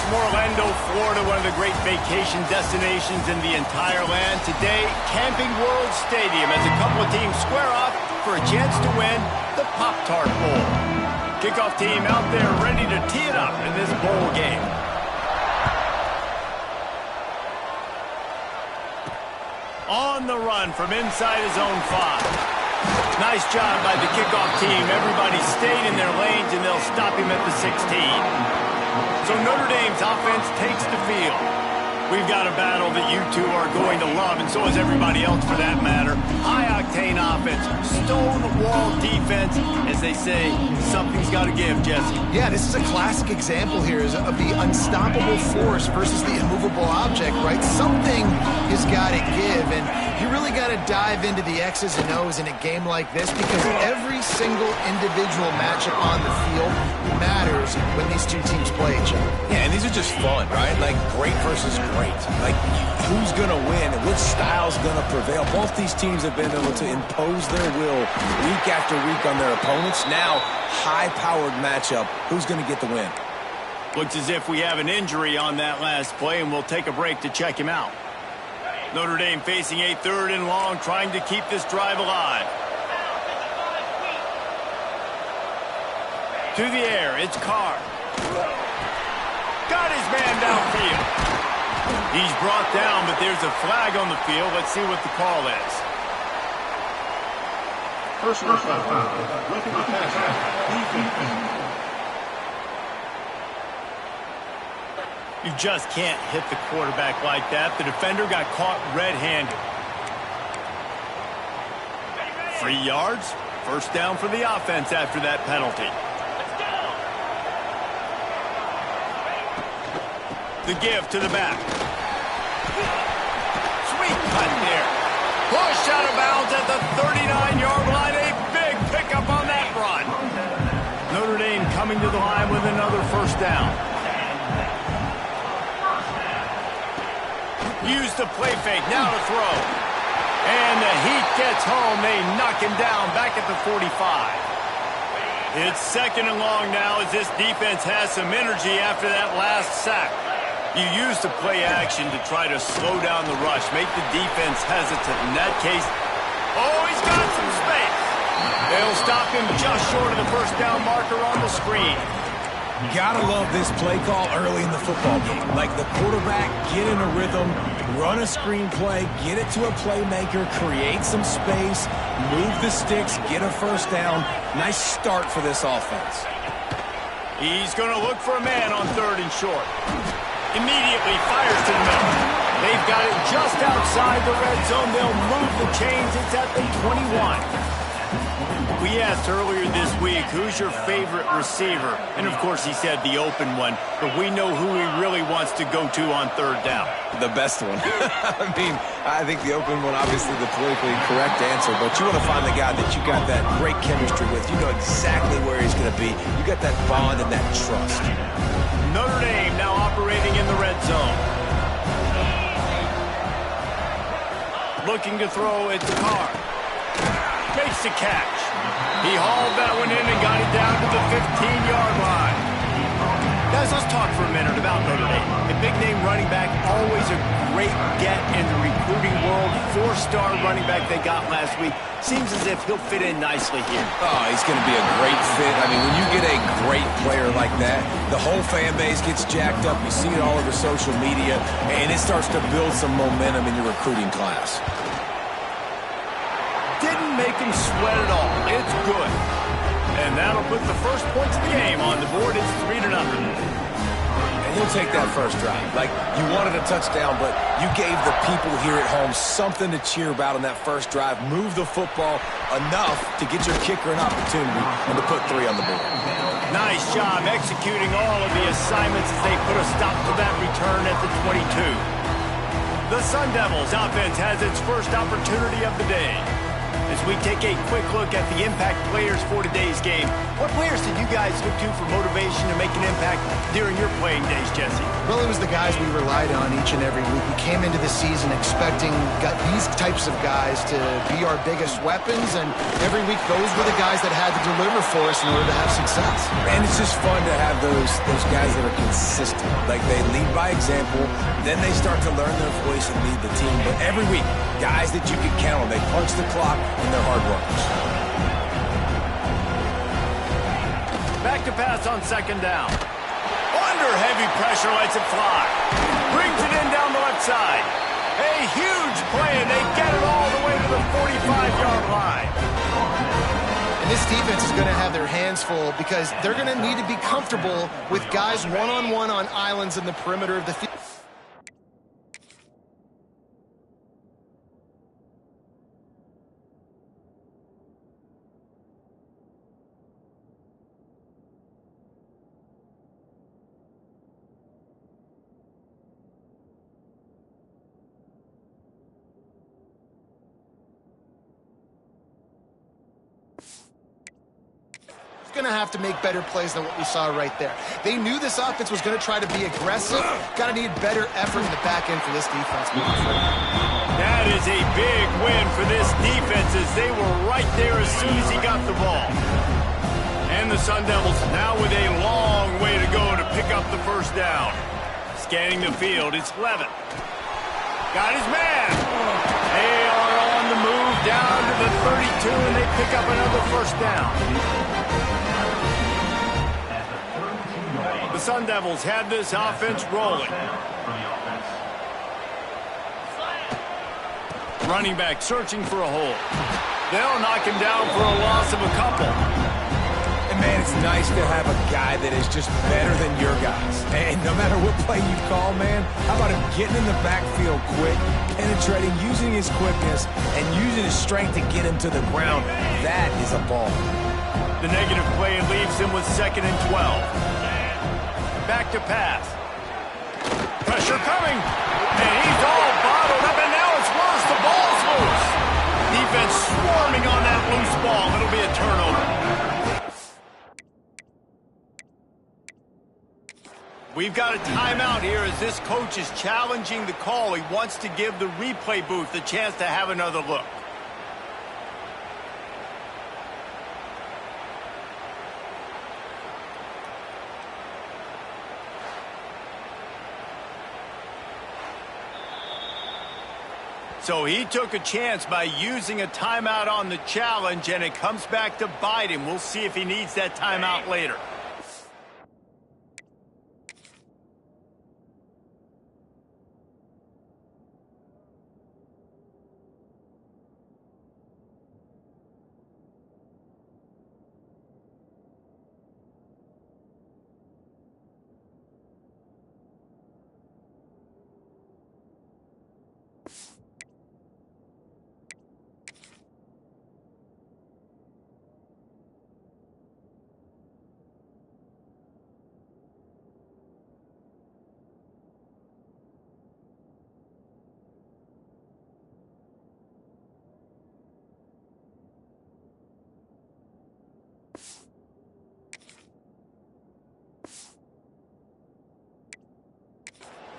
from Orlando, Florida, one of the great vacation destinations in the entire land. Today, Camping World Stadium as a couple of teams square off for a chance to win the Pop-Tart Bowl. Kickoff team out there ready to tee it up in this bowl game. On the run from inside his own 5. Nice job by the kickoff team. Everybody stayed in their lanes, and they'll stop him at the 16. So Notre Dame's offense takes the field. We've got a battle that you two are going to love, and so is everybody else for that matter. High-octane offense, stone-wall defense. As they say, something's got to give, Jesse. Yeah, this is a classic example here of the unstoppable force versus the immovable object, right? Something has got to give, and you really got to dive into the X's and O's in a game like this because every single individual matchup on the field matters when these two teams play each other. Yeah, and these are just fun, right? Like great versus great. Like who's going to win and which style's going to prevail. Both these teams have been able to impose their will week after week on their opponents. Now, high-powered matchup. Who's going to get the win? Looks as if we have an injury on that last play, and we'll take a break to check him out. Notre Dame facing a 3rd and long, trying to keep this drive alive. To the air, it's Carr. Got his man downfield. He's brought down, but there's a flag on the field. Let's see what the call is. Personal foul. You just can't hit the quarterback like that. The defender got caught red-handed. 3 yards. First down for the offense after that penalty. The give to the back. Sweet cut there. Push out of bounds at the 39-yard line. A big pickup on that run. Notre Dame coming to the line with another first down. Use the play fake. Now to throw. And the heat gets home. They knock him down back at the 45. It's 2nd and long now as this defense has some energy after that last sack. You use the play action to try to slow down the rush, make the defense hesitant. In that case, oh, he's got some space. They'll stop him just short of the first down marker on the screen. Gotta love this play call early in the football game. Like the quarterback, get in a rhythm, run a screen play, get it to a playmaker, create some space, move the sticks, get a first down. Nice start for this offense. He's going to look for a man on 3rd and short. Immediately fires to the middle. They've got it just outside the red zone. They'll move the chains. It's at the 21. We asked earlier this week, who's your favorite receiver? And, of course, he said the open one. But we know who he really wants to go to on 3rd down. The best one. I mean, I think the open one, obviously the politically correct answer. But you want to find the guy that you got that great chemistry with. You know exactly where he's going to be. You got that bond and that trust. Notre Dame now operating in the red zone. Looking to throw, it's Carr. Makes the catch. He hauled that one in and got it down to the 15-yard line. Guys, let's talk for a minute about Notre Dame. A big-name running back, always a great get in the recruiting world. 4-star running back they got last week. Seems as if he'll fit in nicely here. Oh, he's going to be a great fit. I mean, when you get a great player like that, the whole fan base gets jacked up. You see it all over social media, and it starts to build some momentum in your recruiting class. Didn't make him sweat at all. It's good. And that'll put the first points of the game on the board. It's 3-0. And he'll take that first drive. Like, you wanted a touchdown, but you gave the people here at home something to cheer about on that first drive. Move the football enough to get your kicker an opportunity and to put 3 on the board. Nice job executing all of the assignments as they put a stop to that return at the 22. The Sun Devils offense has its first opportunity of the day. As we take a quick look at the impact players for today's game, what players did you guys look to for motivation to make an impact during your playing days, Jesse? Well, it was the guys we relied on each and every week. We came into the season expecting these types of guys to be our biggest weapons, and every week those were the guys that had to deliver for us in order to have success. And it's just fun to have those guys that are consistent. Like, they lead by example, then they start to learn their voice and lead the team. But every week, guys that you can count on, they punch the clock and they're hard workers. Back to pass on second down. Under heavy pressure, lets it fly. Brings it in down the left side. A huge play, and they get it all the way to the 45-yard line. And this defense is going to have their hands full because they're going to need to be comfortable with guys one-on-one on islands in the perimeter of the field. Going to have to make better plays than what we saw right there. They knew this offense was going to try to be aggressive. Got to need better effort in the back end for this defense moving forward. That is a big win for this defense as they were right there as soon as he got the ball. And the Sun Devils now with a long way to go to pick up the first down. Scanning the field, it's Levin. Got his man. They are on the move down to the 32, and they pick up another first down. The Sun Devils have this offense rolling. Running back searching for a hole. They'll knock him down for a loss of a couple. And, man, it's nice to have a guy that is just better than your guys. And no matter what play you call, man, how about him getting in the backfield quick, penetrating, using his quickness, and using his strength to get him to the ground. That is a ball. The negative play leaves him with 2nd and 12. Back to pass. Pressure coming. And he's all bottled up, and now it's worse. The ball's loose. Defense swarming on that loose ball. It'll be a turnover. We've got a timeout here as this coach is challenging the call. He wants to give the replay booth a chance to have another look. So he took a chance by using a timeout on the challenge, and it comes back to bite him. We'll see if he needs that timeout later.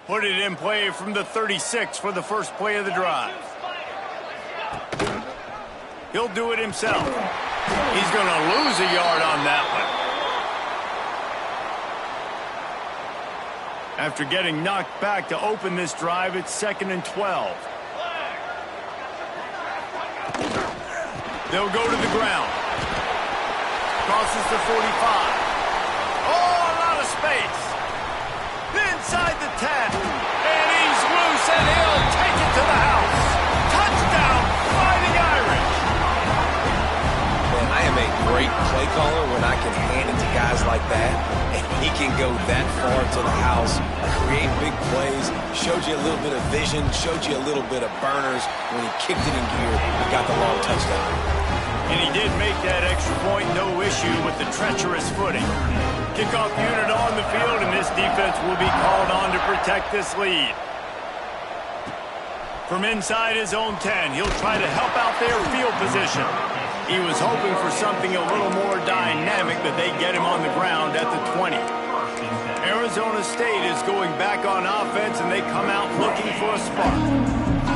Put it in play from the 36 for the first play of the drive. He'll do it himself. He's going to lose a yard on that one. After getting knocked back to open this drive, it's 2nd and 12. They'll go to the ground. Crosses the 45. Oh, a lot of space. Inside the 10. And he's loose, and he'll take it to the house. Touchdown, Fighting Irish. Man, I am a great play caller when I can hand it to guys like that. And he can go that far to the house, create big plays, showed you a little bit of vision, showed you a little bit of burners. When he kicked it in gear, he got the long touchdown. And he did make that extra point, no issue with the treacherous footing. Kickoff unit on the field, and this defense will be called on to protect this lead. From inside his own 10, he'll try to help out their field position. He was hoping for something a little more dynamic, but they get him on the ground at the 20. Arizona State is going back on offense, and they come out looking for a spark.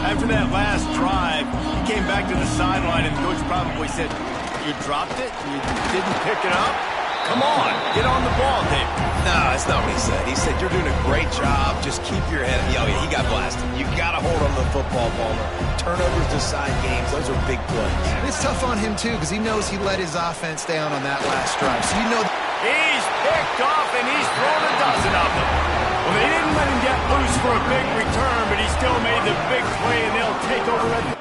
After that last drive, he came back to the sideline, and the coach probably said, "You dropped it? You didn't pick it up? Come on, get on the ball, Dave." No, that's not what he said. He said, "You're doing a great job. Just keep your head." Oh, yeah, he got blasted. You got to hold on to the football, Palmer. Turnovers decide games. Those are big plays. And it's tough on him, too, because he knows he let his offense down on that last drive. So you know... He's picked off, and he's thrown a dozen of them. Well, they didn't let him get loose for a big return, but he still made the big play, and they'll take over at the...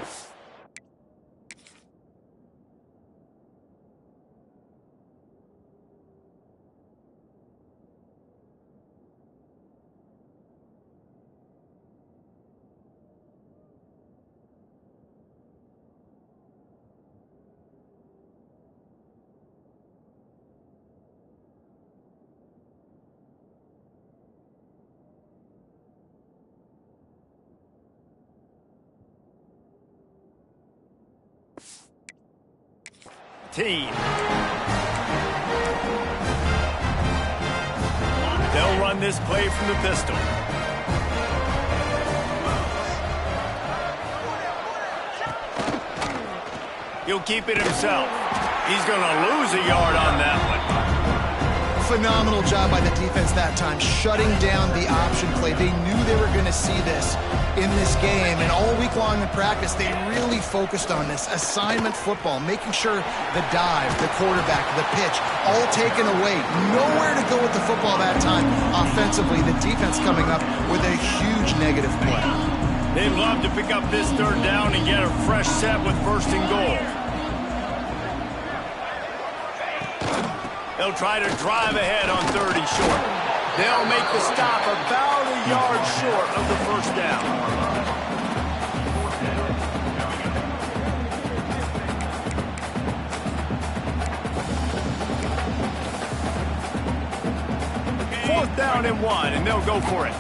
team. They'll run this play from the pistol. He'll keep it himself. He's going to lose a yard on that one. Phenomenal job by the defense that time, shutting down the option play. They knew they were going to see this in this game, and all week long in practice, they really focused on this assignment football, making sure the dive, the quarterback, the pitch, all taken away. Nowhere to go with the football that time offensively. The defense coming up with a huge negative play. They'd love to pick up this third down and get a fresh set with first and goal. They'll try to drive ahead on 30 short. They'll make the stop about a yard short of the first down. Fourth down and 1, and they'll go for it.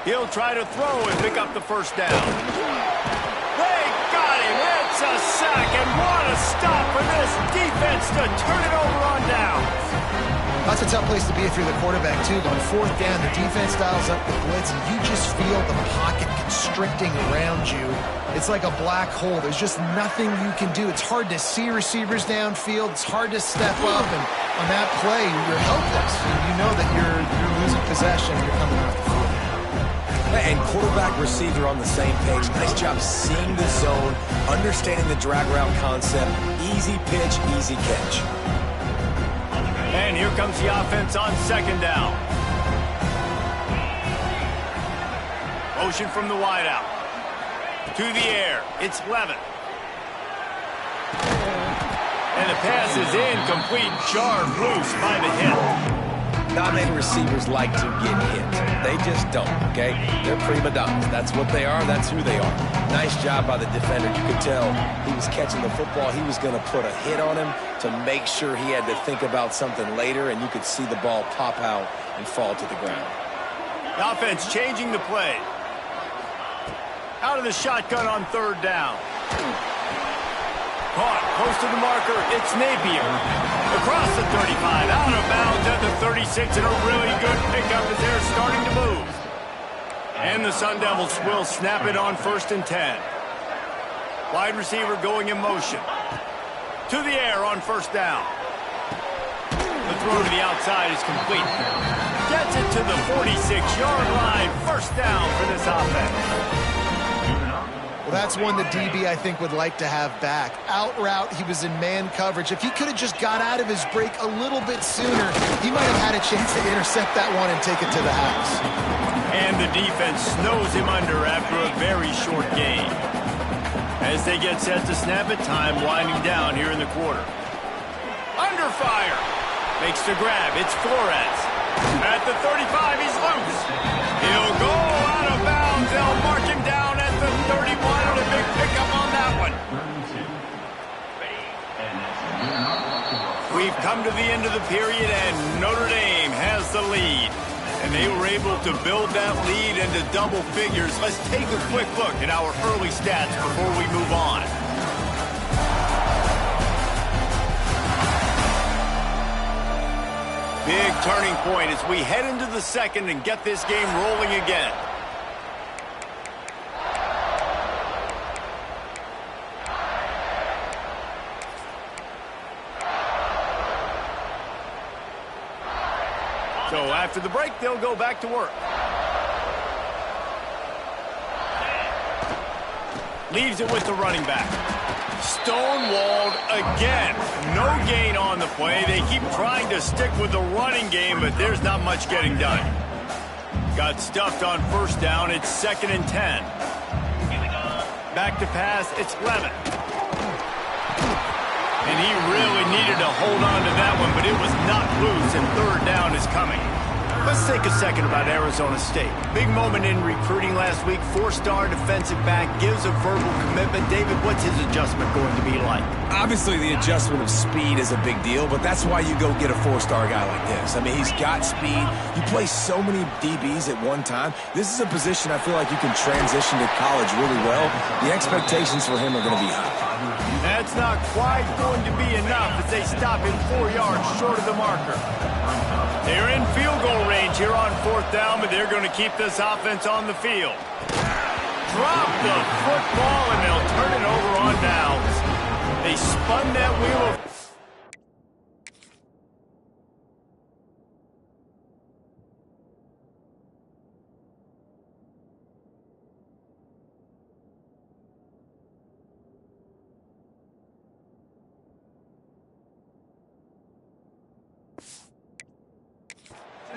He'll try to throw and pick up the first down. It's a sack, and what a stop for this defense to turn it over on down. That's a tough place to be if you're the quarterback, too. On fourth down, the defense dials up the blitz, and you just feel the pocket constricting around you. It's like a black hole. There's just nothing you can do. It's hard to see receivers downfield. It's hard to step up, and on that play, you're helpless. You know that you're losing possession. You're coming off the field. And quarterback, receiver on the same page. Nice job seeing the zone, understanding the drag route concept. Easy pitch, easy catch. And here comes the offense on second down. Motion from the wideout. To the air. It's Levin. And the pass is incomplete. Jarred loose by the hit. Not many receivers like to get hit. They just don't, okay? They're prima donnas. That's what they are. That's who they are. Nice job by the defender. You could tell he was catching the football. He was going to put a hit on him to make sure he had to think about something later, and you could see the ball pop out and fall to the ground. The offense changing the play. Out of the shotgun on third down. Caught close to the marker. It's Napier. Across the 35, out of bounds at the 36, and a really good pickup as they're starting to move. And the Sun Devils will snap it on 1st and 10. Wide receiver going in motion. To the air on 1st down. The throw to the outside is complete. Gets it to the 46-yard line. 1st down for this offense. Well, that's one the DB, I think, would like to have back. Out route, he was in man coverage. If he could have just got out of his break a little bit sooner, he might have had a chance to intercept that one and take it to the house. And the defense snows him under after a very short game. As they get set to snap it, time winding down here in the quarter. Under fire. Makes the grab. It's Flores. At the 35, he's loose. He'll go out of bounds. They'll mark him down at the 31, and a big pickup on that one. We've come to the end of the period, and Notre Dame has the lead. And they were able to build that lead into double figures. Let's take a quick look at our early stats before we move on. Big turning point as we head into the second and get this game rolling again. So after the break, they'll go back to work. Leaves it with the running back. Stonewalled again. No gain on the play. They keep trying to stick with the running game, but there's not much getting done. Got stuffed on first down. It's 2nd and 10. Back to pass. It's Levitt. And he really needed to hold on to that one, but it was not loose, and 3rd down is coming. Let's take a second about Arizona State. Big moment in recruiting last week. 4-star defensive back gives a verbal commitment. David, what's his adjustment going to be like? Obviously, the adjustment of speed is a big deal, but that's why you go get a 4-star guy like this. I mean, he's got speed. You play so many DBs at one time. This is a position I feel like you can transition to college really well. The expectations for him are going to be high. That's not quite going to be enough as they stop him 4 yards short of the marker. They're in field goal range here on 4th down, but they're going to keep this offense on the field. Drop the football, and they'll turn it over on downs. They spun that wheel of...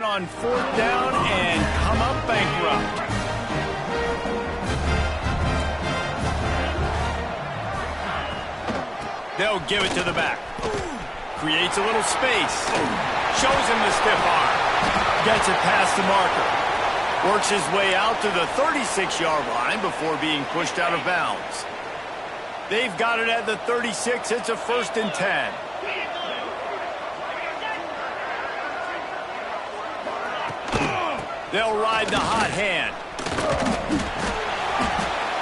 on 4th down and come up bankrupt. They'll give it to the back. Creates a little space. Shows him the stiff arm. Gets it past the marker. Works his way out to the 36-yard line before being pushed out of bounds. They've got it at the 36. It's a 1st and 10. They'll ride the hot hand.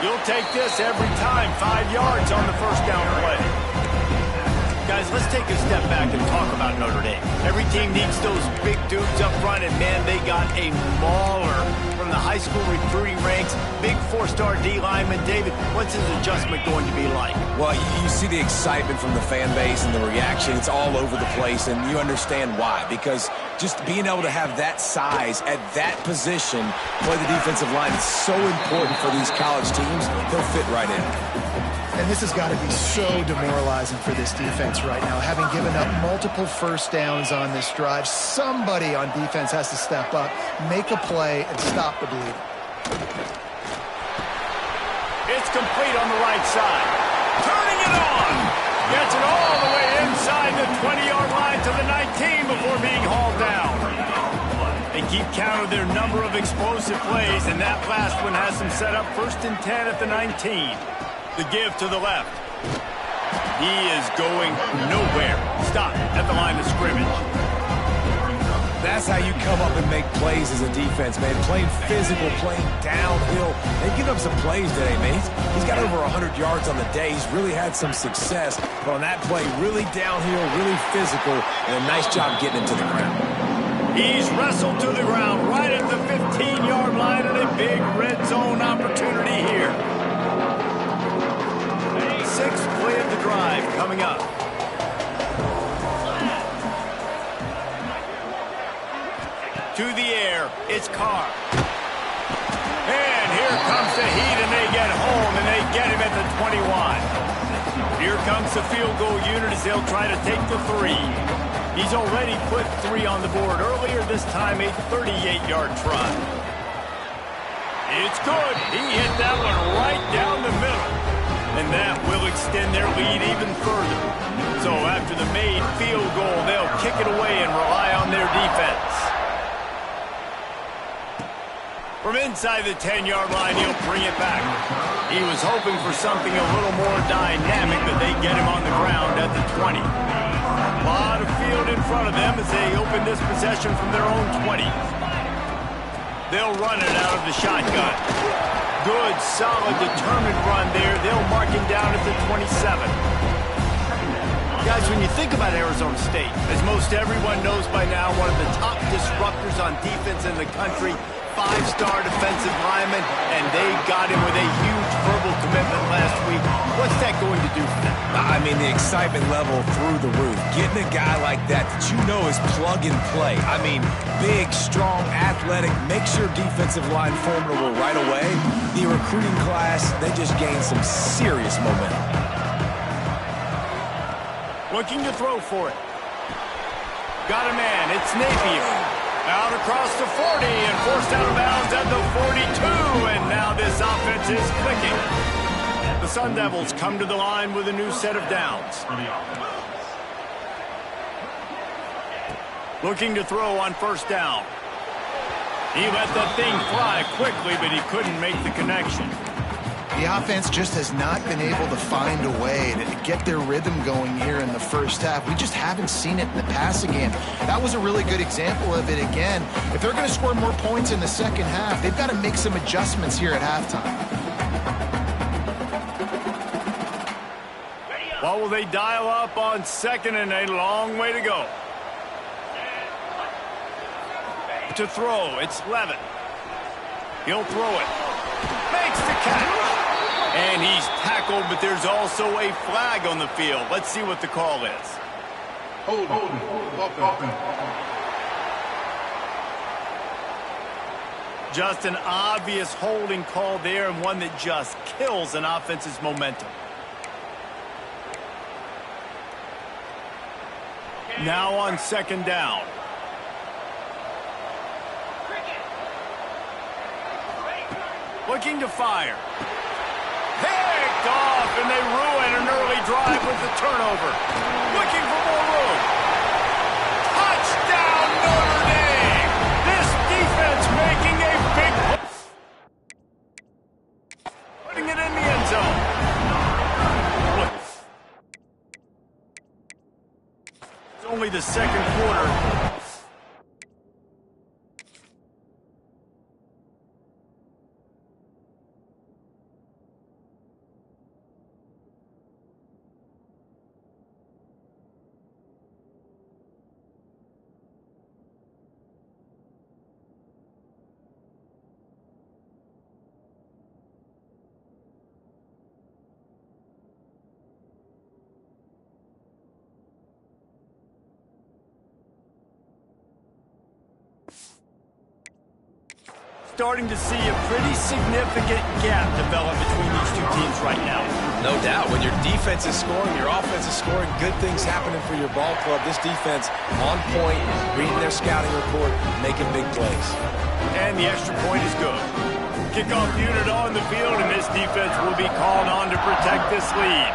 You'll take this every time. 5 yards on the 1st down play. Guys, let's take a step back and talk about Notre Dame. Every team needs those big dudes up front, and man, they got a mauler from the high school recruiting ranks. Big 4-star D lineman. David, what's his adjustment going to be like? Well, you see the excitement from the fan base and the reaction. It's all over the place, and you understand why. Because just being able to have that size at that position, play the defensive line, is so important for these college teams. They'll fit right in. And this has got to be so demoralizing for this defense right now. Having given up multiple 1st downs on this drive, somebody on defense has to step up, make a play, and stop the bleeding. It's complete on the right side. Turning it on. Gets it all the way inside the 20-yard line to the 19 before being hauled down. They keep count of their number of explosive plays, and that last one has them set up 1st and 10 at the 19. The give to the left. He is going nowhere. Stop at the line of scrimmage. That's how you come up and make plays as a defense, man. Playing physical, playing downhill. They've given up some plays today, man. He's got over 100 yards on the day. He's really had some success. But on that play, really downhill, really physical, and a nice job getting him to the ground. He's wrestled to the ground right at the 15-yard line, and a big red zone opportunity here. 6th play of the drive coming up. To the air, it's Carr. And here comes the heat, and they get home, and they get him at the 21. Here comes the field goal unit as they'll try to take the 3. He's already put 3 on the board earlier, this time a 38-yard try. It's good. He hit that one right down the middle. And that will extend their lead even further. So after the made field goal, they'll kick it away and rely on their defense. From inside the 10-yard line, he'll bring it back. He was hoping for something a little more dynamic, but they get him on the ground at the 20. A lot of of them as they open this possession from their own 20. They'll run it out of the shotgun. Good, solid, determined run there. They'll mark him down at the 27. Guys, when you think about Arizona State, as most everyone knows by now, one of the top disruptors on defense in the country, five-star defensive lineman, and they got him with a huge verbal commitment last week. What's that going to do for them? I mean, the excitement level through the roof. Getting a guy like that you know is plug and play. I mean, big, strong, athletic, makes your defensive line formidable right away. The recruiting class, they just gained some serious momentum. Looking to throw for it. Got a man. It's Napier. Out across the 40 and forced out of bounds at the 42. And now this offense is clicking. The Sun Devils come to the line with a new set of downs. Looking to throw on first down. He let that thing fly quickly, but he couldn't make the connection. The offense just has not been able to find a way to get their rhythm going here in the first half. We just haven't seen it in the passing game. That was a really good example of it again. If they're going to score more points in the second half, they've got to make some adjustments here at halftime. What will they dial up on second and a long way to go? To throw, it's Levin. He'll throw it. Makes the catch. And he's tackled, but there's also a flag on the field. Let's see what the call is. Hold. Just an obvious holding call there, and one that just kills an offense's momentum. Now on second down. Looking to fire. Picked off, and they ruin an early drive with the turnover. Looking for more room. Touchdown, Notre Dame! This defense making a big play. Putting it in the end zone. It's only the second quarter. Starting to see a pretty significant gap develop between these two teams right now. No doubt. When your defense is scoring, your offense is scoring, good things happening for your ball club. This defense on point, reading their scouting report, making big plays. And the extra point is good. Kickoff unit on the field, and this defense will be called on to protect this lead.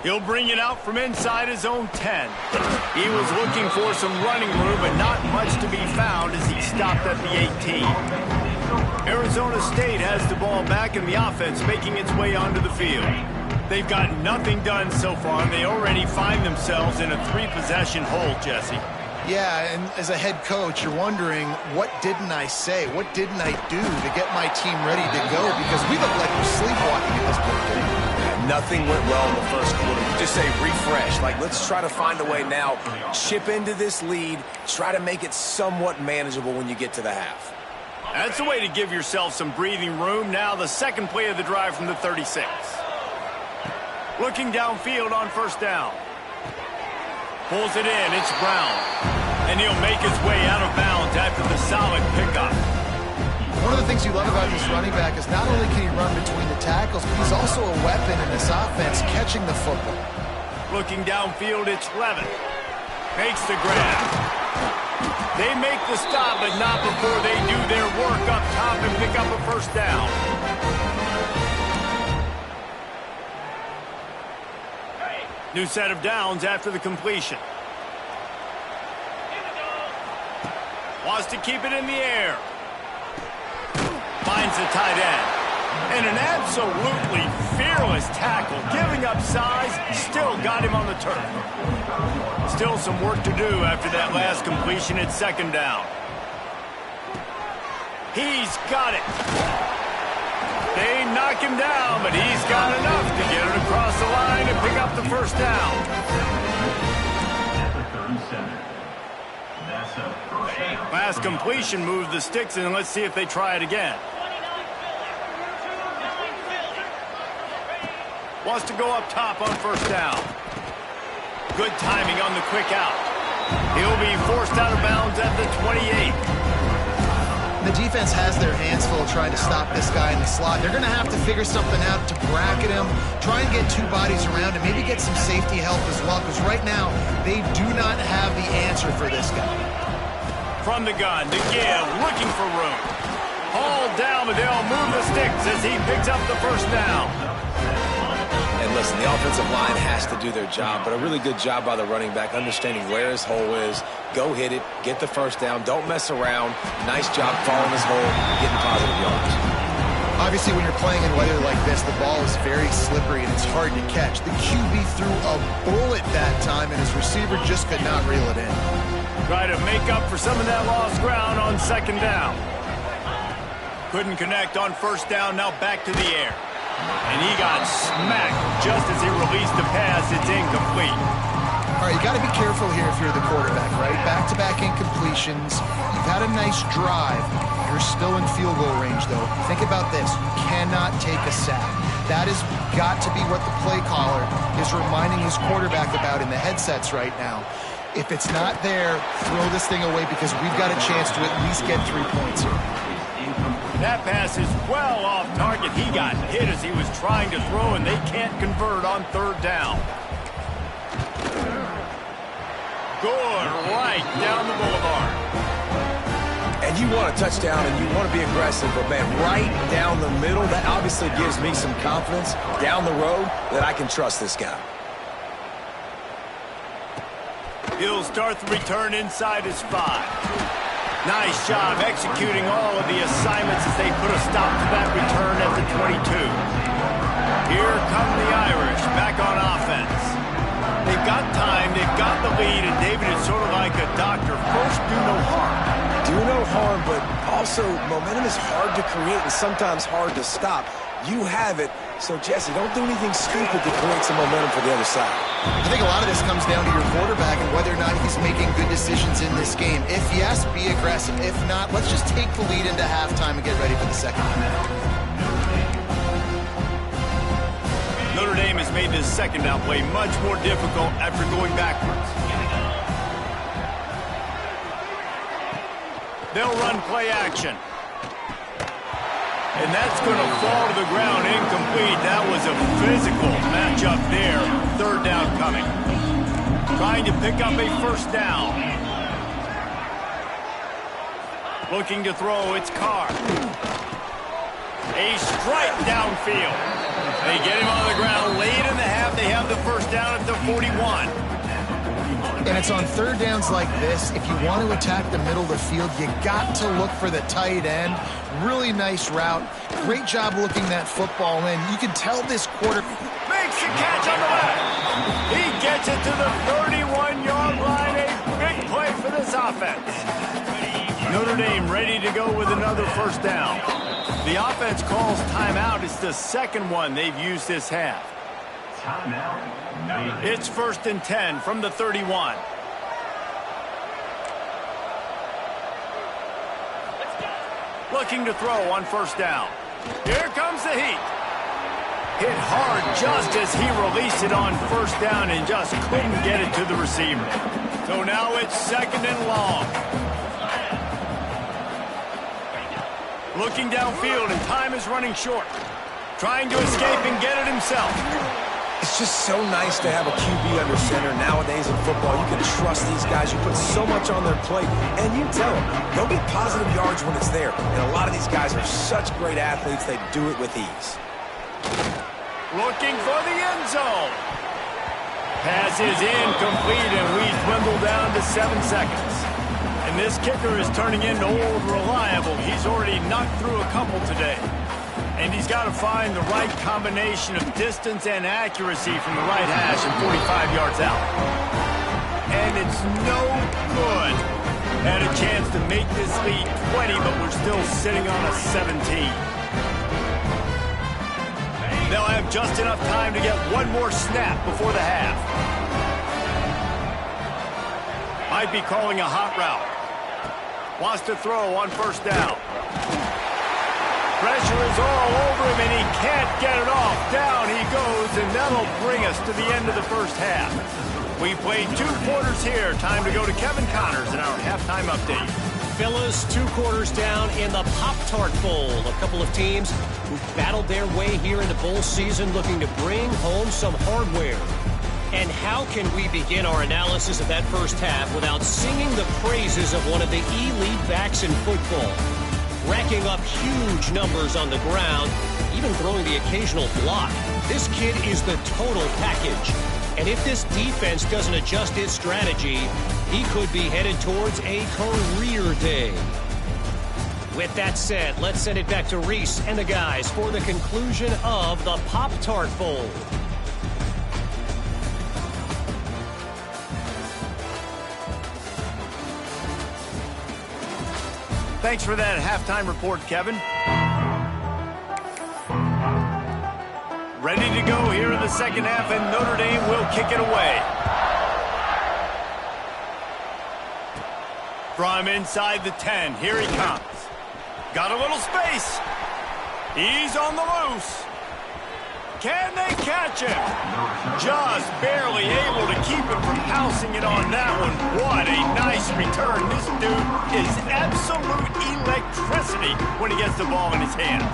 He'll bring it out from inside his own 10. He was looking for some running room, but not much to be found as he stopped at the 18. Arizona State has the ball back in the offense, making its way onto the field. They've got nothing done so far, and they already find themselves in a three-possession hole, Jesse. Yeah, and as a head coach, you're wondering, what didn't I say? What didn't I do to get my team ready to go? Because we look like we're sleepwalking at this point. Nothing went well in the first quarter. Just say refresh. Like, let's try to find a way now. Chip into this lead. Try to make it somewhat manageable when you get to the half. That's the way to give yourself some breathing room. Now the second play of the drive from the 36. Looking downfield on first down. Pulls it in. It's Brown. And he'll make his way out of bounds after the solid pickup. One of the things you love about this running back is not only can he run between the tackles, but he's also a weapon in this offense, catching the football. Looking downfield, it's Levin. Makes the grab. They make the stop, but not before they do their work up top and pick up a first down. New set of downs after the completion. Wants to keep it in the air. Finds the tight end. And an absolutely fearless tackle, giving up size, still got him on the turf. Still some work to do after that last completion at second down. He's got it. They knock him down, but he's got enough to get it across the line and pick up the first down. Last completion moved the sticks, and let's see if they try it again. Wants to go up top on first down. Good timing on the quick out. He'll be forced out of bounds at the 28. The defense has their hands full trying to stop this guy in the slot. They're going to have to figure something out to bracket him, try and get two bodies around him, maybe get some safety help as well, because right now they do not have the answer for this guy. From the gun to give, looking for room. Hauled down, but they'll move the sticks as he picks up the first down. And listen, the offensive line has to do their job, but a really good job by the running back, understanding where his hole is. Go hit it, get the first down, don't mess around. Nice job following his hole, getting positive yards. Obviously, when you're playing in weather like this, the ball is very slippery and it's hard to catch. The QB threw a bullet that time, and his receiver just could not reel it in. Try to make up for some of that lost ground on second down. Couldn't connect on first down, now back to the air. And he got smacked just as he released the pass. It's incomplete. All right, you got to be careful here if you're the quarterback, right? Back-to-back incompletions. You've had a nice drive. You're still in field goal range, though. Think about this. You cannot take a sack. That has got to be what the play caller is reminding his quarterback about in the headsets right now. If it's not there, throw this thing away because we've got a chance to at least get 3 points here. That pass is well off target. He got hit as he was trying to throw, and they can't convert on third down. Good right down the boulevard. And you want a touchdown and you want to be aggressive, but man, right down the middle, that obviously gives me some confidence down the road that I can trust this guy. He'll start the return inside his 5. Nice job executing all of the assignments as they put a stop to that return at the 22. Here come the Irish back on offense. They've got time, they've got the lead, and David is sort of like a doctor. First, do no harm. Do no harm, but also momentum is hard to create and sometimes hard to stop. You have it, so Jesse, don't do anything stupid to create some momentum for the other side. I think a lot of this comes down to your quarterback and whether or not he's making good decisions in this game. If yes, be aggressive. If not, let's just take the lead into halftime and get ready for the second half. Notre Dame has made this second down play much more difficult after going backwards. They'll run play action. And that's going to fall to the ground incomplete. That was a physical matchup there. Third down coming. Trying to pick up a first down. Looking to throw, it's Carr. A strike downfield. They get him on the ground late in the half. They have the first down at the 41. And it's on third downs like this. If you want to attack the middle of the field, you got to look for the tight end. Really nice route. Great job looking that football in. You can tell this quarter makes the catch on the left. He gets it to the 31-yard line. A big play for this offense. Notre Dame ready to go with another first down. The offense calls timeout. It's the second one they've used this half. It's 1st and 10 from the 31. Looking to throw on first down. Here comes the heat. Hit hard just as he released it on first down and just couldn't get it to the receiver. So now it's 2nd and long. Looking downfield and time is running short. Trying to escape and get it himself. It's just so nice to have a QB under center nowadays in football. You can trust these guys. You put so much on their plate, and you tell them they'll get positive yards when it's there. And a lot of these guys are such great athletes, they do it with ease. Looking for the end zone. Pass is incomplete, and we dwindle down to 7 seconds. And this kicker is turning into old reliable. He's already knocked through a couple today. And he's got to find the right combination of distance and accuracy from the right hash and 45 yards out. And it's no good. Had a chance to make this lead 20, but we're still sitting on a 17. They'll have just enough time to get one more snap before the half. Might be calling a hot route. Wants to throw on first down. Pressure is all over him, and he can't get it off. Down he goes, and that'll bring us to the end of the first half. We played 2 quarters here. Time to go to Kevin Connors in our halftime update. Fellas, 2 quarters down in the Pop-Tart Bowl. A couple of teams who've battled their way here in the bowl season looking to bring home some hardware. And how can we begin our analysis of that first half without singing the praises of one of the elite backs in football? Racking up huge numbers on the ground, even throwing the occasional block. This kid is the total package. And if this defense doesn't adjust its strategy, he could be headed towards a career day. With that said, let's send it back to Reese and the guys for the conclusion of the Pop-Tart Bowl. Thanks for that halftime report, Kevin. Ready to go here in the second half, and Notre Dame will kick it away. From inside the 10, here he comes. Got a little space. He's on the loose. Can they catch him? Just barely able to keep him from pouncing it on that one. What a nice return. This dude is absolute electricity when he gets the ball in his hands.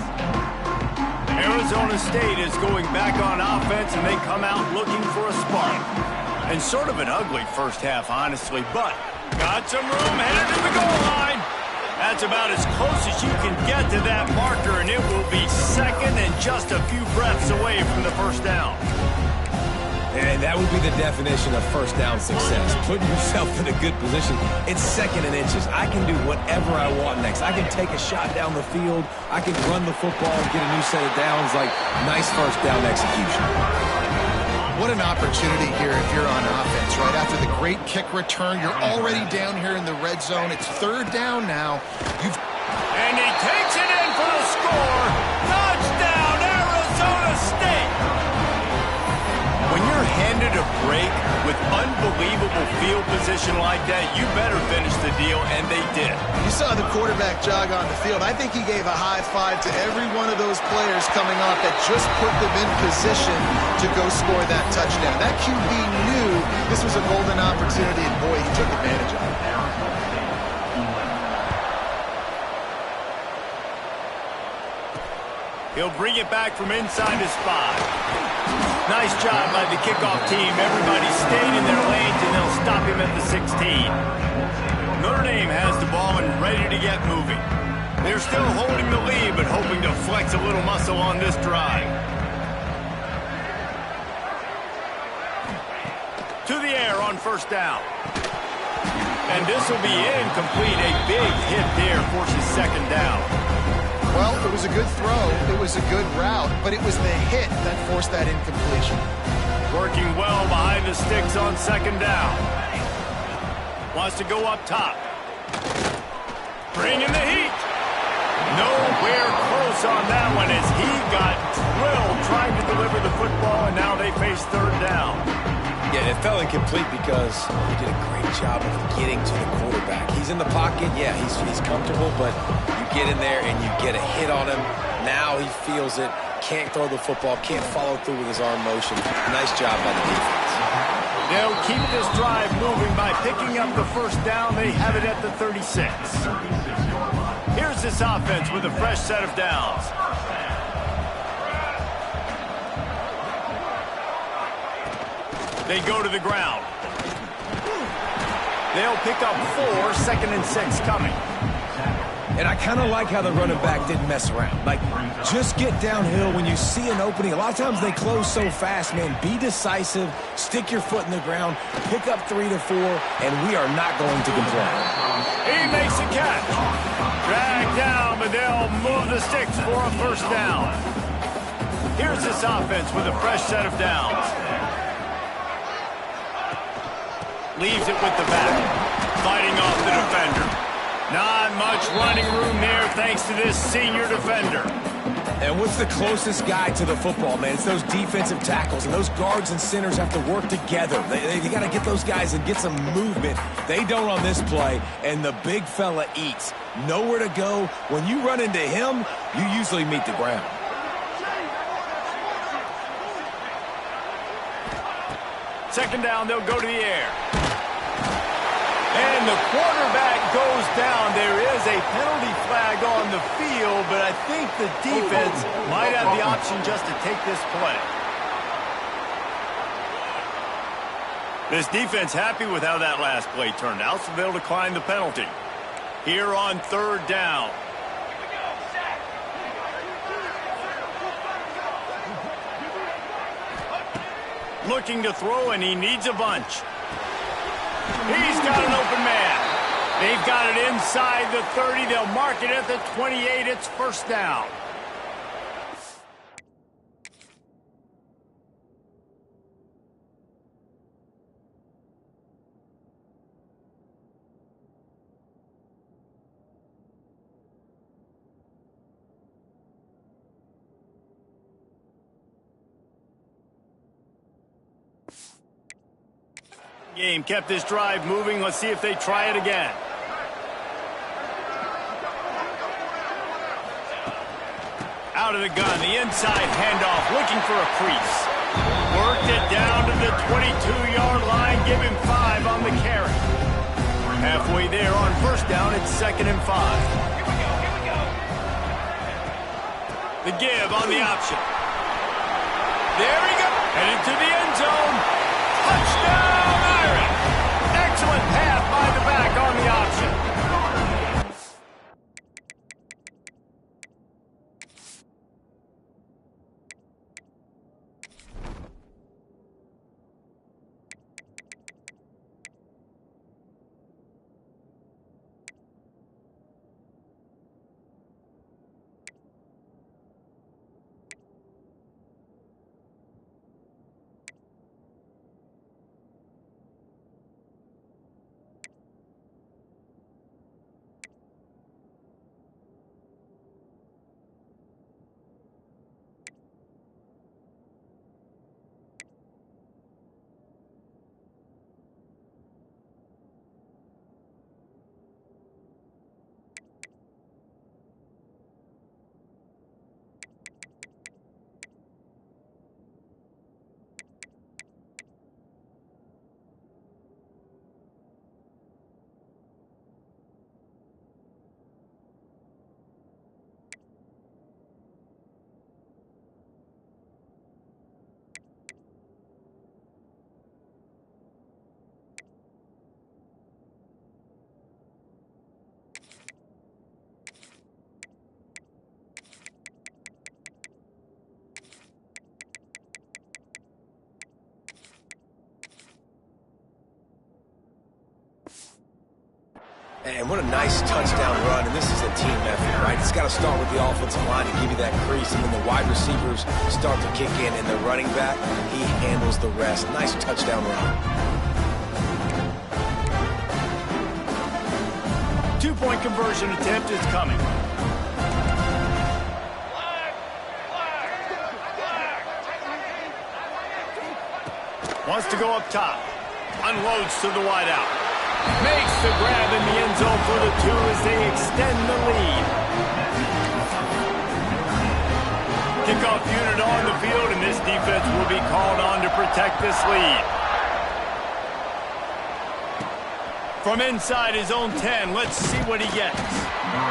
Arizona State is going back on offense, and they come out looking for a spark. And sort of an ugly first half, honestly, but got some room headed to the goal line. That's about as close as you can get to that marker, and it will be second and just a few breaths away from the first down. And that would be the definition of first down success. Putting yourself in a good position. It's second and inches. I can do whatever I want next. I can take a shot down the field. I can run the football and get a new set of downs. Like, nice first down execution. What an opportunity here if you're on offense, right? After the great kick return, you're already down here in the red zone. It's third down now. And he takes it in for the score. Touchdown, Arizona State! When you're handed a break with unbelievable field position like that, you better finish the deal, and they did. You saw the quarterback jog on the field. I think he gave a high five to every one of those players coming off that just put them in position to go score that touchdown. That QB knew this was a golden opportunity, and boy, he took advantage of it. He'll bring it back from inside his 5. Nice job by the kickoff team. Everybody stayed in their lanes, and they'll stop him at the 16. Notre Dame has the ball and ready to get moving. They're still holding the lead, but hoping to flex a little muscle on this drive. To the air on first down. And this will be incomplete. A big hit there forces second down. Well, it was a good throw. It was a good route, but it was the hit that forced that incompletion. Working well behind the sticks on second down. Wants to go up top. Bringing the heat. Nowhere close on that one as he got drilled trying to deliver the football, and now they face third down. Yeah, it fell incomplete because he did a great job of getting to the quarterback. He's in the pocket. Yeah, he's comfortable, but you get in there and you get a hit on him. Now he feels it, can't throw the football, can't follow through with his arm motion. Nice job by the defense. They'll keep this drive moving by picking up the first down. They have it at the 36. Here's this offense with a fresh set of downs. They go to the ground. They'll pick up 4, second and 6 coming. And I kind of like how the running back didn't mess around. Like, just get downhill when you see an opening. A lot of times they close so fast, man. Be decisive, stick your foot in the ground, pick up 3 to 4, and we are not going to complain. He makes a catch. Dragged down, but they'll move the sticks for a first down. Here's this offense with a fresh set of downs. Leaves it with the back. Fighting off the defender. Not much running room there thanks to this senior defender. And what's the closest guy to the football, man? It's those defensive tackles, and those guards and centers have to work together. They got to get those guys and get some movement. They don't on this play, and the big fella eats. Nowhere to go. When you run into him, you usually meet the ground. Second down, they'll go to the air. And the quarterback goes down. There is a penalty flag on the field, but I think the defense might have the option just to take this play. This defense happy with how that last play turned out, so they'll decline the penalty. Here on third down. Looking to throw, and he needs a bunch. He's got an open man. They've got it inside the 30. They'll mark it at the 28. It's first down. Game kept this drive moving. Let's see if they try it again. Out of the gun, the inside handoff, looking for a crease. Worked it down to the 22-yard line. Give him 5 on the carry. Halfway there on first down, it's 2nd and 5. Here we go. The give on the option. There he goes. Headed to the end zone. Touchdown, Irish. Excellent pass by the back on the option. And what a nice touchdown run, and this is a team effort, right? It's got to start with the offensive line to give you that crease, and then the wide receivers start to kick in, and the running back, he handles the rest. Nice touchdown run. 2-point conversion attempt is coming. Wants to go up top. Unloads to the wideout. Makes the grab in the end zone for the 2 as they extend the lead. Kickoff unit on the field, and this defense will be called on to protect this lead. From inside his own 10, let's see what he gets.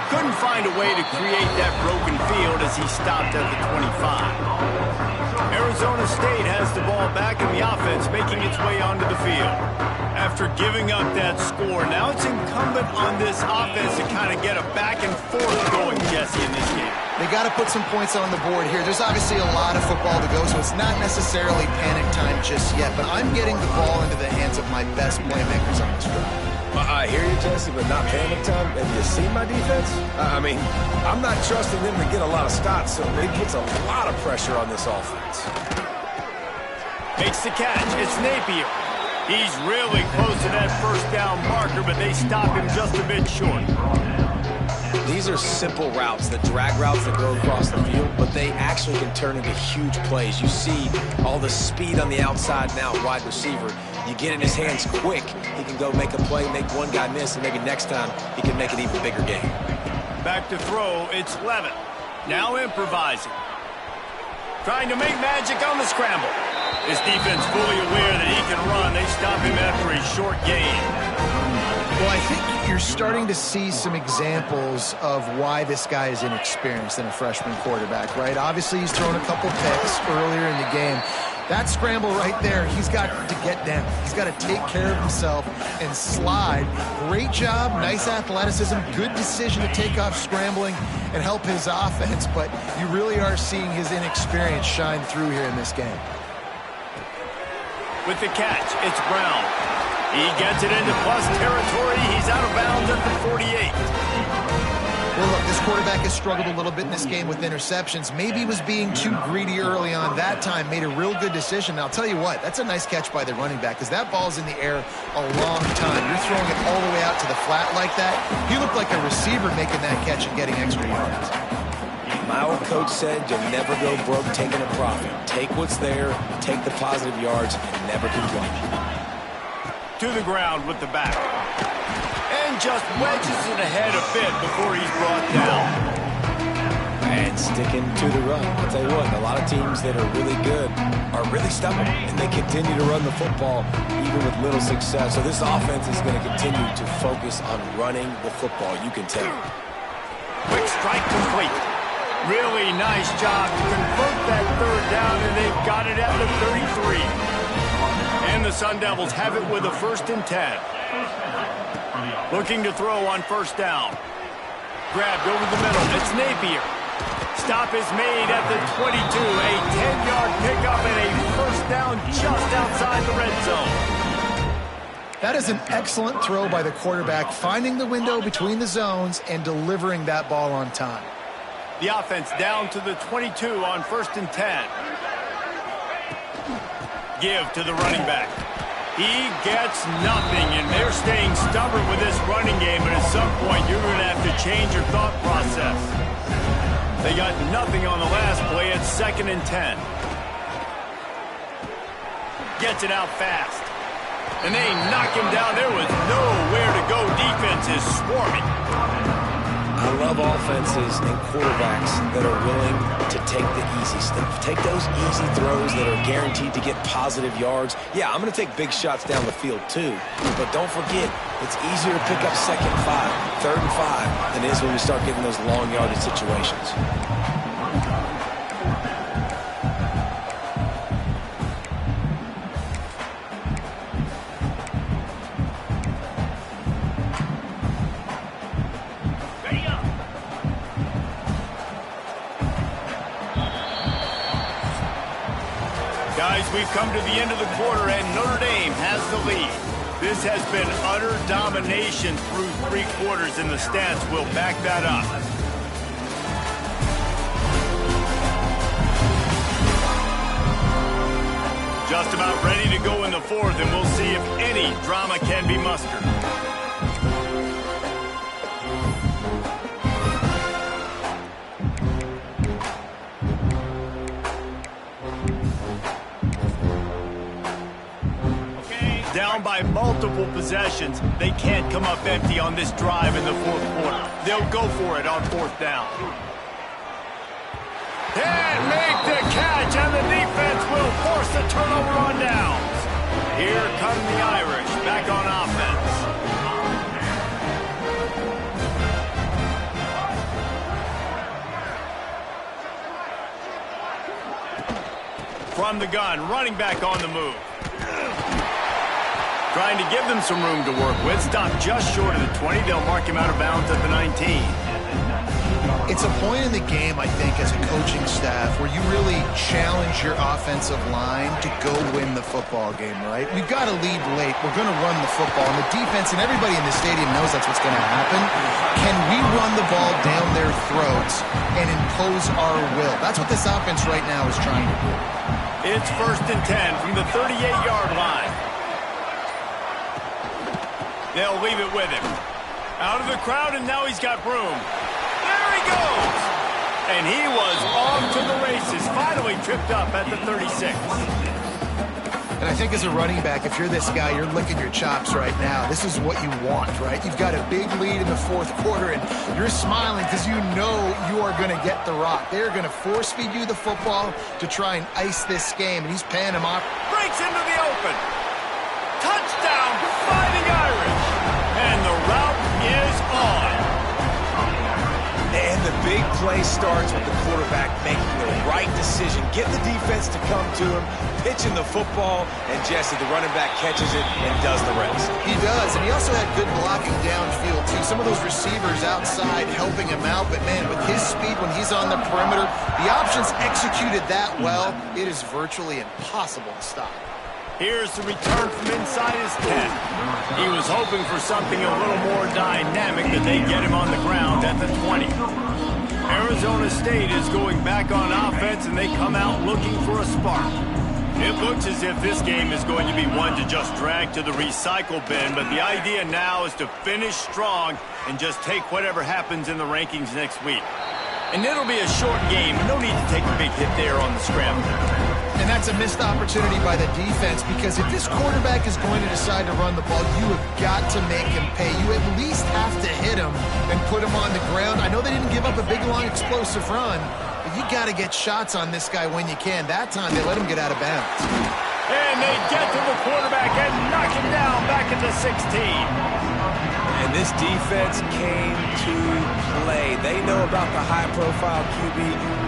Couldn't find a way to create that broken field as he stopped at the 25. Arizona State has the ball back, and the offense making its way onto the field. After giving up that score, now it's incumbent on this offense to kind of get a back and forth going, Jesse, in this game. They got to put some points on the board here. There's obviously a lot of football to go, so it's not necessarily panic time just yet, but I'm getting the ball into the hands of my best playmakers on this drive. I hear you, Jesse, but not panic time. Have you seen my defense? I mean, I'm not trusting them to get a lot of stops, so it puts a lot of pressure on this offense. Makes the catch. It's Napier. He's really close to that first down marker, but they stop him just a bit short. These are simple routes, the drag routes that go across the field, but they actually can turn into huge plays. You see all the speed on the outside now, wide receiver. You get in his hands quick, he can go make a play, make one guy miss, and maybe next time he can make an even bigger game. Back to throw, it's Levin. Now improvising. Trying to make magic on the scramble. His defense fully aware that he can run. They stop him after a short gain. Well, I think you're starting to see some examples of why this guy is inexperienced in a freshman quarterback, right? Obviously, he's thrown a couple picks earlier in the game. That scramble right there, he's got to get down. He's got to take care of himself and slide. Great job, nice athleticism, good decision to take off scrambling and help his offense, but you really are seeing his inexperience shine through here in this game. With the catch, it's Brown. He gets it into plus territory. He's out of bounds at the 48. Well, look, this quarterback has struggled a little bit in this game with interceptions. Maybe he was being too greedy early on. That time made a real good decision. Now, I'll tell you what, that's a nice catch by the running back because that ball's in the air a long time. You're throwing it all the way out to the flat like that. He looked like a receiver making that catch and getting extra yards. My old coach said you'll never go broke taking a profit. Take what's there, take the positive yards, and never complain. To the ground with the back. And just wedges it ahead a bit before he's brought down. And sticking to the run. I'll tell you what, a lot of teams that are really good are really stubborn, and they continue to run the football even with little success. So this offense is going to continue to focus on running the football. You can tell. Quick strike complete. Really nice job to convert that third down, and they've got it at the 33. And the Sun Devils have it with a 1st and 10. Looking to throw on first down. Grabbed over the middle. It's Napier. Stop is made at the 22. A 10-yard pickup and a first down just outside the red zone. That is an excellent throw by the quarterback, finding the window between the zones and delivering that ball on time. The offense down to the 22 on 1st and 10. Give to the running back. He gets nothing, and they're staying stubborn with this running game, but at some point you're going to have to change your thought process. They got nothing on the last play. It's 2nd and 10. Gets it out fast. And they knock him down. There was nowhere to go. Defense is swarming. I love offenses and quarterbacks that are willing to take the easy stuff. Take those easy throws that are guaranteed to get positive yards. Yeah, I'm going to take big shots down the field too. But don't forget, it's easier to pick up 2nd and 5, 3rd and 5 than it is when we start getting those long yardage situations. We've come to the end of the quarter, and Notre Dame has the lead. This has been utter domination through 3 quarters, and the stats will back that up. Just about ready to go in the 4th, and we'll see if any drama can be mustered. Down by multiple possessions, they can't come up empty on this drive in the 4th quarter. They'll go for it on 4th down. And make the catch, and the defense will force the turnover on downs. Here come the Irish back on offense. From the gun, running back on the move. Trying to give them some room to work with. Stopped just short of the 20. They'll mark him out of bounds at the 19. It's a point in the game, I think, as a coaching staff where you really challenge your offensive line to go win the football game, right? We've got to lead late. We're going to run the football. And the defense and everybody in the stadium knows that's what's going to happen. Can we run the ball down their throats and impose our will? That's what this offense right now is trying to do. It's 1st and 10 from the 38-yard line. They'll leave it with him. Out of the crowd, and now he's got room. There he goes! And he was off to the races, finally tripped up at the 36. And I think as a running back, if you're this guy, you're licking your chops right now. This is what you want, right? You've got a big lead in the 4th quarter, and you're smiling because you know you are going to get the rock. They're going to force-feed you the football to try and ice this game, and he's paying him off. Breaks into the open. Touchdown, Fighting Irish. And the route is on. And the big play starts with the quarterback making the right decision. Get the defense to come to him, pitching the football, and Jesse, the running back, catches it and does the rest. He does, and he also had good blocking downfield, too. Some of those receivers outside helping him out, but, man, with his speed when he's on the perimeter, the options executed that well, it is virtually impossible to stop. Here's the return from inside his 10. He was hoping for something a little more dynamic, but they get him on the ground at the 20. Arizona State is going back on offense, and they come out looking for a spark. It looks as if this game is going to be one to just drag to the recycle bin, but the idea now is to finish strong and just take whatever happens in the rankings next week. And it'll be a short game. No need to take a big hit there on the scramble. And that's a missed opportunity by the defense, because if this quarterback is going to decide to run the ball, you have got to make him pay. You at least have to hit him and put him on the ground. I know they didn't give up a big, long, explosive run, but you got to get shots on this guy when you can. That time, they let him get out of bounds. And they get to the quarterback and knock him down back at the 16. And this defense came to play. They know about the high-profile QB.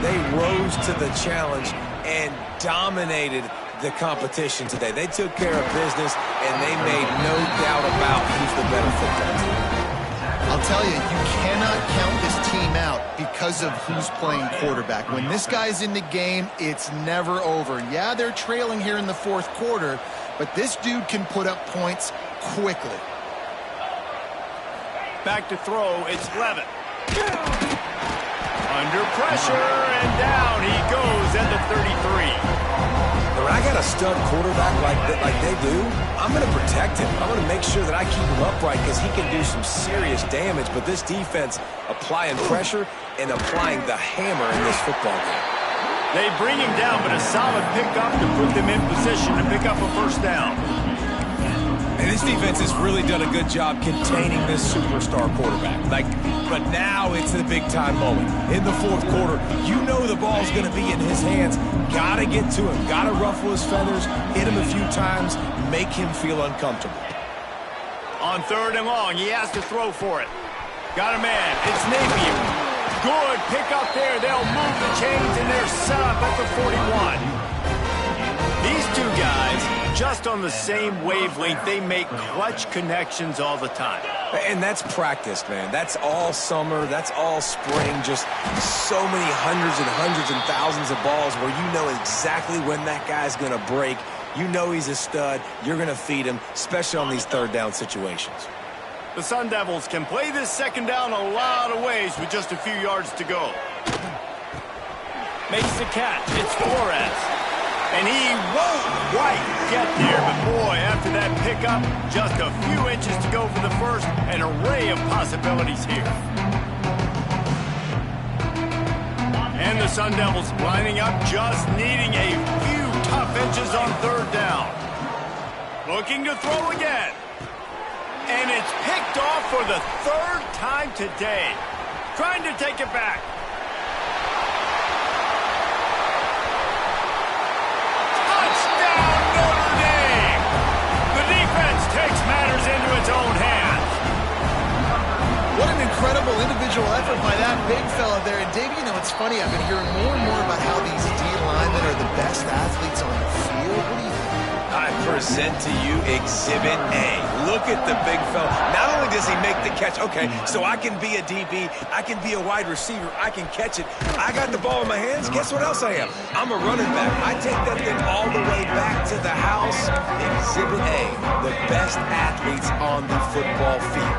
They rose to the challenge and dominated the competition today. They took care of business, and they made no doubt about who's the better football team. I'll tell you, you cannot count this team out because of who's playing quarterback. When this guy's in the game, it's never over. Yeah, they're trailing here in the 4th quarter, but this dude can put up points quickly. Back to throw, it's Levitt. Under pressure, and down he goes at the 33. When I got a stud quarterback like they do, I'm going to protect him. I'm going to make sure that I keep him upright because he can do some serious damage. But this defense applying pressure and applying the hammer in this football game. They bring him down, but a solid pickup to put them in position to pick up a 1st down. And this defense has really done a good job containing this superstar quarterback. But now it's the big-time moment. In the 4th quarter, you know the ball's going to be in his hands. Got to get to him. Got to ruffle his feathers, hit him a few times, make him feel uncomfortable. On 3rd and long, he has to throw for it. Got a man. It's Napier. Good pick up there. They'll move the chains, and they're set up at the 41. These two guys, just on the same wavelength, they make clutch connections all the time. And that's practice, man. That's all summer. That's all spring. Just so many hundreds and thousands of balls where you know exactly when that guy's going to break. You know he's a stud. You're going to feed him, especially on these 3rd down situations. The Sun Devils can play this 2nd down a lot of ways with just a few yards to go. Makes the catch. It's Flores. And he won't quite get there, but boy, after that pickup, just a few inches to go for the 1st, an array of possibilities here. And the Sun Devils lining up, just needing a few tough inches on 3rd down. Looking to throw again. And it's picked off for the 3rd time today. Trying to take it back. Takes matters into its own hands. What an incredible individual effort by that big fella there. And, Dave, you know, it's funny. I've been hearing more and more about how these D linemen are the best athletes on the field. What do you think? I present to you Exhibit A. Look at the big fella. Not only does he make the catch, okay, so I can be a DB, I can be a wide receiver, I can catch it. I got the ball in my hands. Guess what else I am? I'm a running back. I take that thing all the way back to the house. Exhibit A, the best athletes on the football field.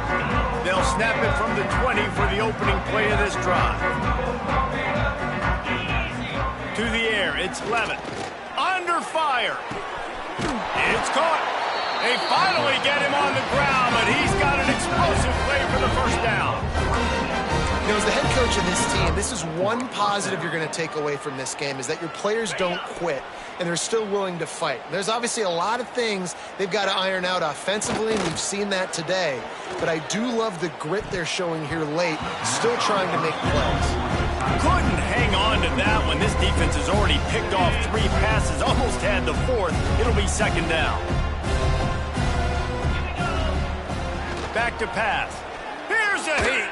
They'll snap it from the 20 for the opening play of this drive. To the air, it's Levitt. Under fire. It's caught. They finally get him on the ground, but he's got an explosive play for the first down. You know, as the head coach of this team, this is one positive you're going to take away from this game, is that your players don't quit, and they're still willing to fight. There's obviously a lot of things they've got to iron out offensively, and we've seen that today. But I do love the grit they're showing here late, still trying to make plays. Couldn't hang on to that one. This defense has already picked off 3 passes, almost had the 4th. It'll be second down. Back to pass. Here's a heat.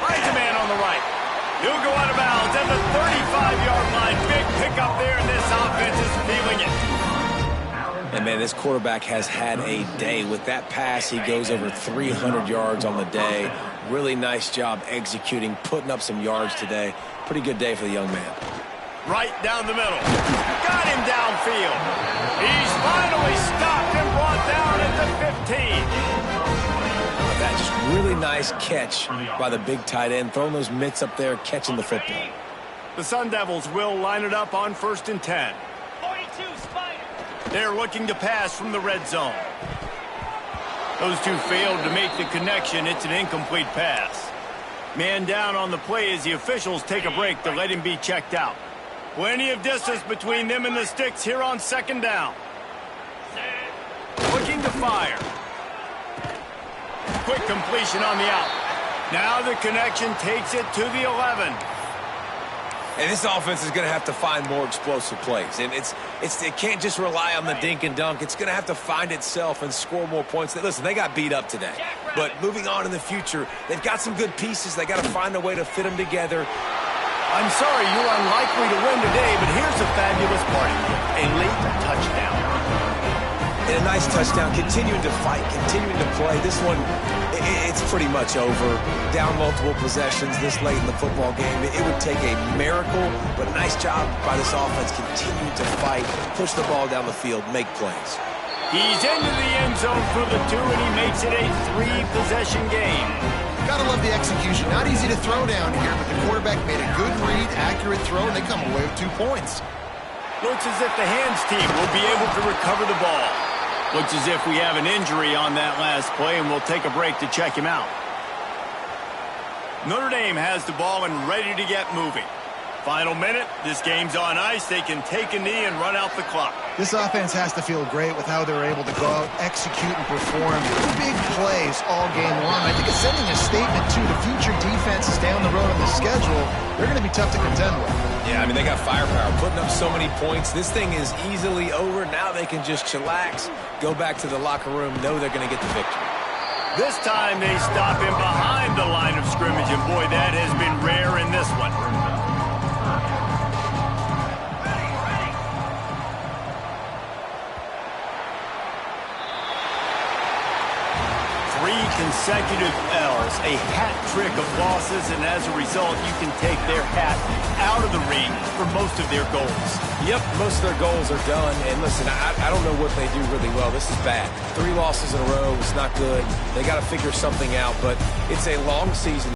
Finds a man on the right. He'll go out of bounds at the 35-yard line. Big pickup there, and this offense is feeling it. And, man, this quarterback has had a day. With that pass, he goes over 300 yards on the day. Really nice job executing, putting up some yards today. Pretty good day for the young man. Right down the middle. Got him downfield. He's finally stopped and brought down at the 15. That just really nice catch by the big tight end, throwing those mitts up there, catching the football. The Sun Devils will line it up on 1st and 10. They're looking to pass from the red zone. Those two failed to make the connection. It's an incomplete pass. Man down on the play as the officials take a break to let him be checked out. Plenty of distance between them and the sticks here on 2nd down. Looking to fire. Quick completion on the out. Now the connection takes it to the 11. And this offense is going to have to find more explosive plays. And it can't just rely on the dink and dunk. It's going to have to find itself and score more points. Listen, they got beat up today. But moving on in the future, they've got some good pieces. They got to find a way to fit them together. I'm sorry you're unlikely to win today, but here's a fabulous part. A late touchdown. And a nice touchdown, continuing to fight, continuing to play. This one, it's pretty much over. Down multiple possessions this late in the football game. It would take a miracle, but nice job by this offense continuing to fight, push the ball down the field, make plays. He's into the end zone for the 2, and he makes it a 3-possession game. Gotta love the execution. Not easy to throw down here, but the quarterback made a good read, accurate throw, and they come away with 2 points. Looks as if the hands team will be able to recover the ball. Looks as if we have an injury on that last play, and we'll take a break to check him out. Notre Dame has the ball and ready to get moving. Final minute, this game's on ice. They can take a knee and run out the clock. This offense has to feel great with how they're able to go out, execute, and perform big plays all game long. I think it's sending a statement, too, to future defenses down the road on the schedule. They're going to be tough to contend with. Yeah, I mean, they got firepower, putting up so many points. This thing is easily over. Now they can just chillax, go back to the locker room, know they're going to get the victory. This time they stop him behind the line of scrimmage, and boy, that has been rare in this one. Consecutive L's, a hat trick of losses, and as a result, you can take their hat out of the ring for most of their goals. Yep, most of their goals are done. And listen, I don't know what they do really well. This is bad. 3 losses in a row is not good. They got to figure something out, but it's a long season.